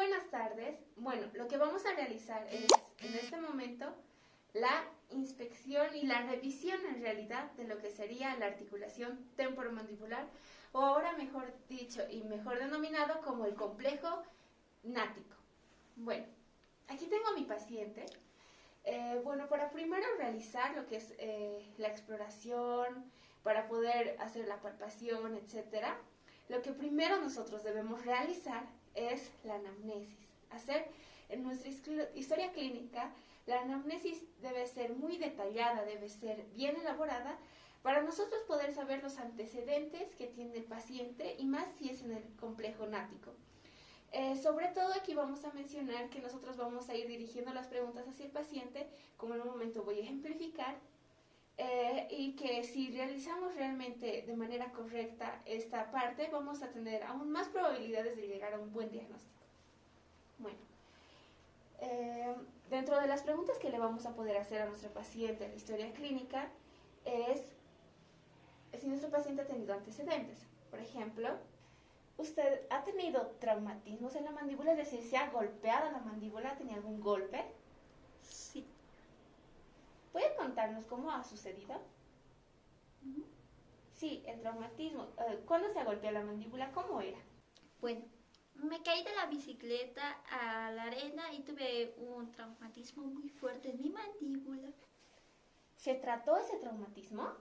buenas tardes. Bueno, lo que vamos a realizar es en este momento la inspección y la revisión en realidad de lo que sería la articulación temporomandibular, o ahora mejor dicho y mejor denominado como el complejo nático. Bueno, aquí tengo a mi paciente. Para primero realizar lo que es la exploración, para poder hacer la palpación, etcétera, lo que primero nosotros debemos realizar es la anamnesis. Hacer en nuestra historia clínica, la anamnesis debe ser muy detallada, debe ser bien elaborada para nosotros poder saber los antecedentes que tiene el paciente y más si es en el complejo nático. Sobre todo aquí vamos a mencionar que nosotros vamos a ir dirigiendo las preguntas hacia el paciente, como en un momento voy a ejemplificar, y que si realizamos realmente de manera correcta esta parte, vamos a tener aún más probabilidades de llegar a un buen diagnóstico. Bueno, dentro de las preguntas que le vamos a poder hacer a nuestro paciente en la historia clínica es si nuestro paciente ha tenido antecedentes. Por ejemplo, ¿usted ha tenido traumatismos en la mandíbula? Es decir, ¿se ha golpeado la mandíbula? ¿Ha tenido algún golpe? Sí. ¿Puede contarnos cómo ha sucedido? Sí, el traumatismo. ¿Cuándo se ha golpeado la mandíbula? ¿Cómo era? Bueno, me caí de la bicicleta a la arena y tuve un traumatismo muy fuerte en mi mandíbula. ¿Se trató ese traumatismo?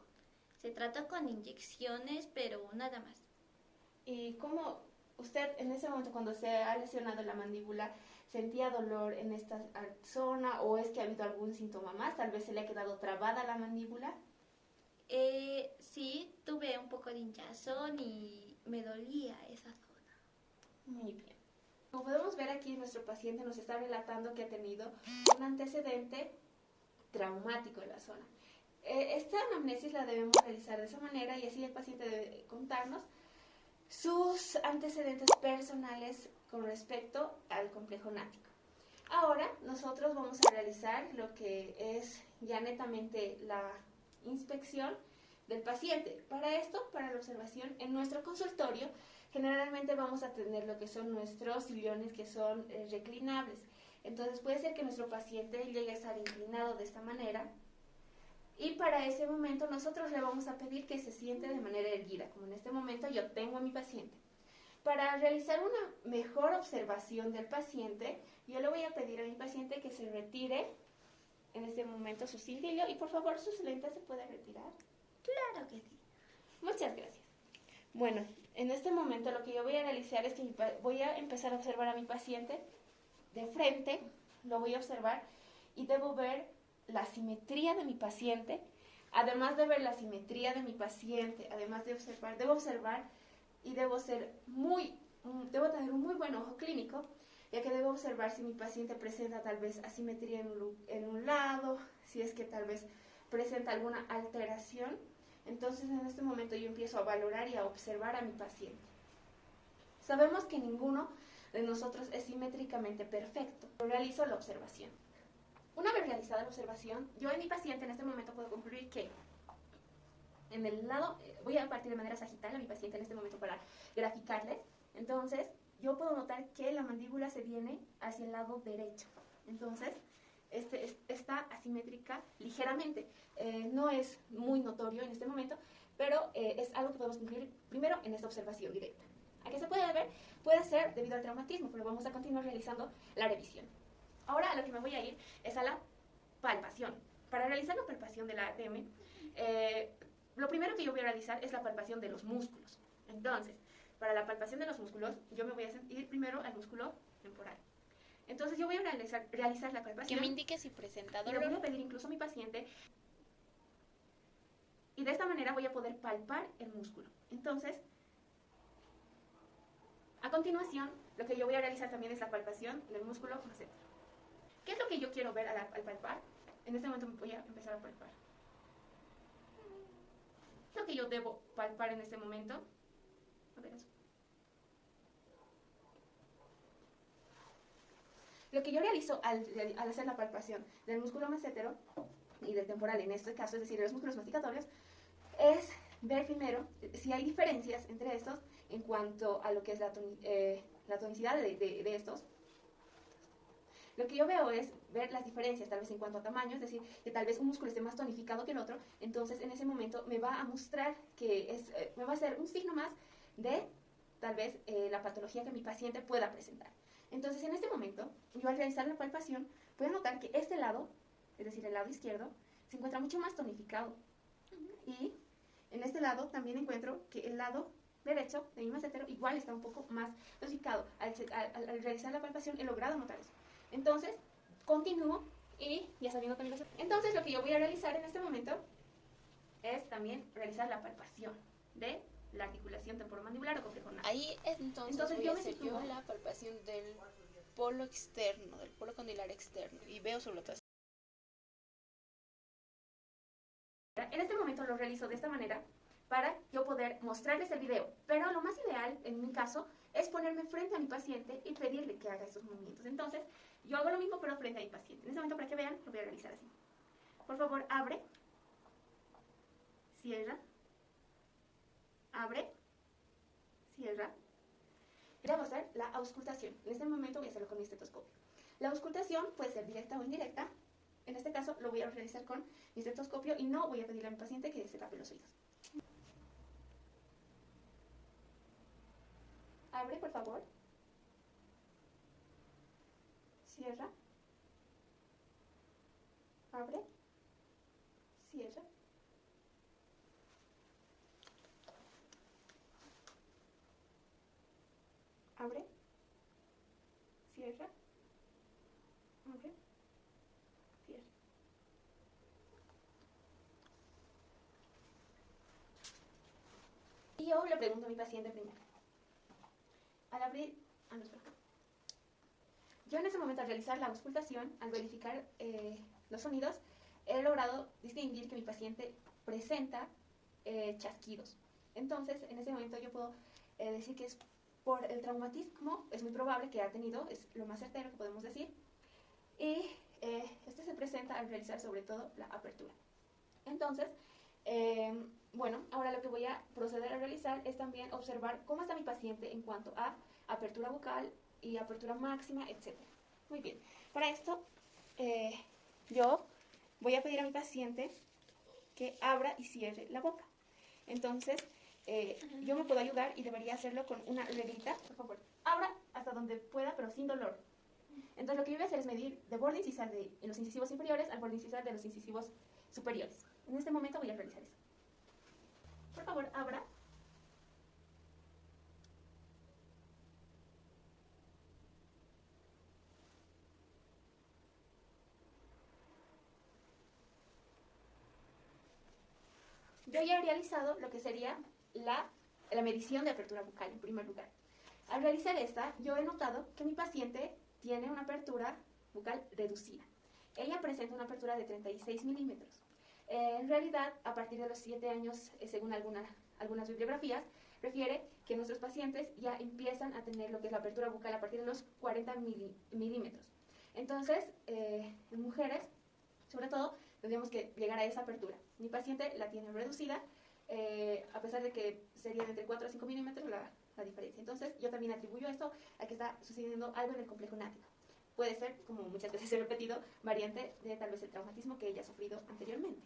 Se trató con inyecciones, pero nada más. ¿Y cómo usted en ese momento cuando se ha lesionado la mandíbula sentía dolor en esta zona o es que ha habido algún síntoma más? Tal vez se le ha quedado trabada la mandíbula. Sí, tuve un poco de hinchazón y me dolía esa zona. Muy bien. Como podemos ver aquí, nuestro paciente nos está relatando que ha tenido un antecedente traumático en la zona. Esta anamnesis la debemos realizar de esa manera y así el paciente debe contarnos sus antecedentes personales con respecto al complejo nático. Ahora nosotros vamos a realizar lo que es ya netamente la inspección del paciente. Para esto, para la observación en nuestro consultorio, generalmente vamos a tener lo que son nuestros sillones que son reclinables. Entonces puede ser que nuestro paciente llegue a estar inclinado de esta manera y para ese momento nosotros le vamos a pedir que se siente de manera erguida, como en este momento yo tengo a mi paciente. Para realizar una mejor observación del paciente, yo le voy a pedir a mi paciente que se retire en este momento su cildillo y por favor sus lentes se pueden retirar. Claro que sí. Muchas gracias. Bueno, en este momento lo que yo voy a realizar es que voy a empezar a observar a mi paciente de frente, lo voy a observar y debo ver la simetría de mi paciente. Además de ver la simetría de mi paciente, además de observar, debo observar y debo tener un muy buen ojo clínico, ya que debo observar si mi paciente presenta tal vez asimetría en un lado, si es que tal vez presenta alguna alteración. Entonces en este momento yo empiezo a valorar y a observar a mi paciente. Sabemos que ninguno de nosotros es simétricamente perfecto. Realizo la observación. Una vez realizada la observación, yo en mi paciente en este momento puedo concluir que en el lado, voy a partir de manera sagital a mi paciente en este momento para graficarles. Entonces, yo puedo notar que la mandíbula se viene hacia el lado derecho. Entonces, está asimétrica ligeramente. No es muy notorio en este momento, pero es algo que podemos concluir primero en esta observación directa. ¿A qué se puede ver? Puede ser debido al traumatismo, pero vamos a continuar realizando la revisión. Ahora a lo que me voy a ir es a la palpación. Para realizar la palpación del ATM, lo primero que yo voy a realizar es la palpación de los músculos. Entonces, para la palpación de los músculos, yo me voy a ir primero al músculo temporal. Entonces, yo voy a realizar la palpación. Que me indique si presenta Le dolor. voy a pedir incluso a mi paciente. Y de esta manera voy a poder palpar el músculo. Entonces, a continuación, lo que yo voy a realizar también es la palpación del músculo massetero. ¿Qué es lo que yo quiero ver al palpar? En este momento voy a empezar a palpar. ¿Qué es lo que yo debo palpar en este momento? A ver eso. Lo que yo realizo al hacer la palpación del músculo massetero y del temporal en este caso, es decir, de los músculos masticatorios, es ver primero si hay diferencias entre estos en cuanto a lo que es la tonicidad de estos, Lo que yo veo es ver las diferencias, tal vez en cuanto a tamaño, es decir, que tal vez un músculo esté más tonificado que el otro, entonces en ese momento me va a mostrar que me va a ser un signo más de tal vez la patología que mi paciente pueda presentar. Entonces en este momento, yo al realizar la palpación, puedo notar que este lado, es decir, el lado izquierdo, se encuentra mucho más tonificado. Y en este lado también encuentro que el lado derecho de mi macetero igual está un poco más tonificado. Al realizar la palpación he logrado notar eso. Entonces, continúo y ya sabiendo también entonces lo que yo voy a realizar en este momento es también realizar la palpación de la articulación temporomandibular o complejo nasal. Ahí entonces voy a hacer yo la palpación del polo externo, del polo condilar externo, y veo sobre otras. En este momento lo realizo de esta manera para yo poder mostrarles el video, pero lo más ideal en mi caso es ponerme frente a mi paciente y pedirle que haga estos movimientos. Entonces yo hago lo mismo pero frente a mi paciente. En este momento, para que vean, lo voy a realizar así. Por favor, abre, cierra, abre, cierra. Voy a hacer la auscultación. En este momento voy a hacerlo con mi estetoscopio. La auscultación puede ser directa o indirecta. En este caso lo voy a realizar con mi estetoscopio y no voy a pedirle a mi paciente que se tape los oídos. Abre, por favor. Cierra. Abre. Cierra. Abre. Cierra. Abre. Cierra. Y yo le pregunto a mi paciente primero. Al abrir... no, espera. Yo en ese momento, al realizar la auscultación, al verificar los sonidos, he logrado distinguir que mi paciente presenta chasquidos. Entonces, en ese momento yo puedo decir que es por el traumatismo, es muy probable que ha tenido, es lo más certero que podemos decir, y este se presenta al realizar sobre todo la apertura. Entonces, bueno, ahora lo que voy a proceder a realizar es también observar cómo está mi paciente en cuanto a apertura bucal y apertura máxima, etc. Muy bien, para esto yo voy a pedir a mi paciente que abra y cierre la boca. Entonces, yo me puedo ayudar y debería hacerlo con una reglita. Por favor, abra hasta donde pueda, pero sin dolor. Entonces, lo que yo voy a hacer es medir de borde incisal de los incisivos inferiores al borde incisal de los incisivos superiores. En este momento voy a realizar eso. Por favor, abra. Yo ya he realizado lo que sería la medición de apertura bucal en primer lugar. Al realizar esta, yo he notado que mi paciente tiene una apertura bucal reducida. Ella presenta una apertura de 36 milímetros. En realidad, a partir de los 7 años, según algunas bibliografías, refiere que nuestros pacientes ya empiezan a tener lo que es la apertura bucal a partir de los 40 milímetros. Entonces, en mujeres, sobre todo, tendríamos que llegar a esa apertura. Mi paciente la tiene reducida, a pesar de que sería de entre 4 a 5 milímetros la diferencia. Entonces, yo también atribuyo esto a que está sucediendo algo en el complejo nático. Puede ser, como muchas veces he repetido, variante de tal vez el traumatismo que ella ha sufrido anteriormente.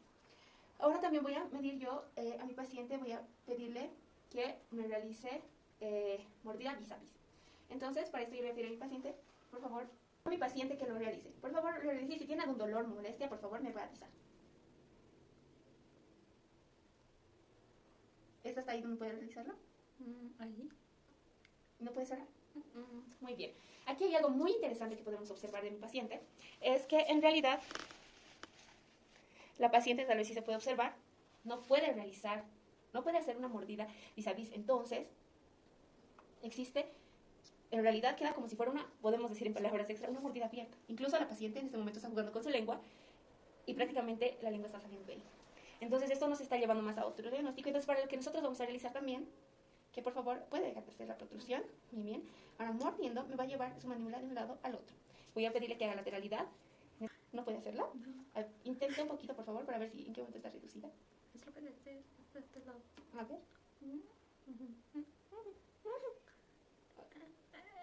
Ahora también voy a medir yo a mi paciente, voy a pedirle que me realice mordida vis a vis. Entonces, para esto yo voy a pedir a mi paciente, por favor, a mi paciente que lo realice. Por favor, lo realice. Si tiene algún dolor o molestia, por favor, me va a avisar. ¿Esta está ahí donde puede realizarlo? Ahí. ¿No puede cerrar? Muy bien. Aquí hay algo muy interesante que podemos observar de mi paciente. Es que en realidad la paciente, tal vez sí se puede observar, no puede realizar, no puede hacer una mordida vis a vis. Entonces, existe, en realidad queda como si fuera una, podemos decir en palabras extra, una mordida abierta. Incluso la paciente en este momento está jugando con su lengua y prácticamente la lengua está saliendo de ahí. Entonces, esto nos está llevando más a otro diagnóstico. Entonces, para lo que nosotros vamos a realizar también, que por favor puede dejar de hacer la protrusión, muy bien. Ahora mordiendo me va a llevar su mandíbula de un lado al otro. Voy a pedirle que haga lateralidad. ¿No puede hacerlo? Intente un poquito, por favor, para ver si en qué momento está reducida. Es lo que deseo de este lado. A ver.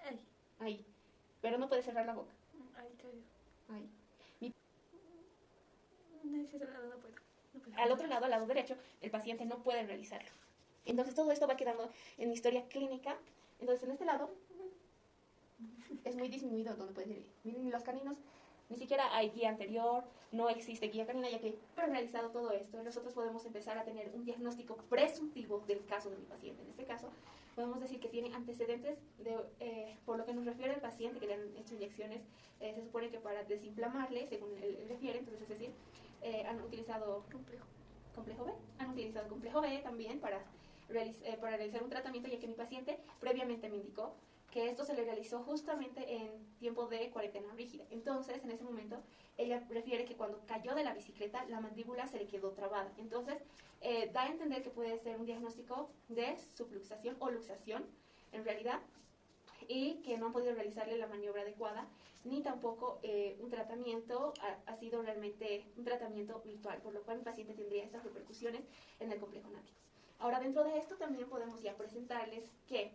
Ahí. Ahí. Pero no puede cerrar la boca. Ahí te digo. ese lado no puedo. No puedo. Al otro lado, al lado derecho, el paciente no puede realizarlo. Entonces todo esto va quedando en historia clínica. Entonces en este lado es muy disminuido donde puedes ir. Miren los caninos, ni siquiera hay guía anterior, no existe guía canina, ya que he realizado todo esto, nosotros podemos empezar a tener un diagnóstico presuntivo del caso de mi paciente. En este caso, podemos decir que tiene antecedentes, por lo que nos refiere al paciente que le han hecho inyecciones, se supone que para desinflamarle, según él refiere, entonces es decir, han utilizado complejo B, han utilizado complejo B también para realizar un tratamiento, ya que mi paciente previamente me indicó que esto se le realizó justamente en tiempo de cuarentena rígida. Entonces, en ese momento, ella refiere que cuando cayó de la bicicleta, la mandíbula se le quedó trabada. Entonces, da a entender que puede ser un diagnóstico de subluxación o luxación, en realidad, y que no han podido realizarle la maniobra adecuada, ni tampoco un tratamiento ha sido realmente un tratamiento virtual, por lo cual el paciente tendría esas repercusiones en el complejo návico. Ahora, dentro de esto también podemos ya presentarles que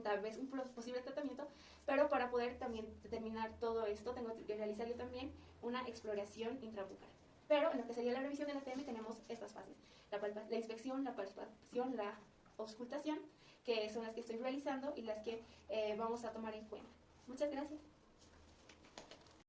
tal vez un posible tratamiento, pero para poder también determinar todo esto tengo que realizar yo también una exploración intrabucal. Pero en lo que sería la revisión del ATM tenemos estas fases: la inspección, la palpación, la auscultación, que son las que estoy realizando y las que vamos a tomar en cuenta. Muchas gracias.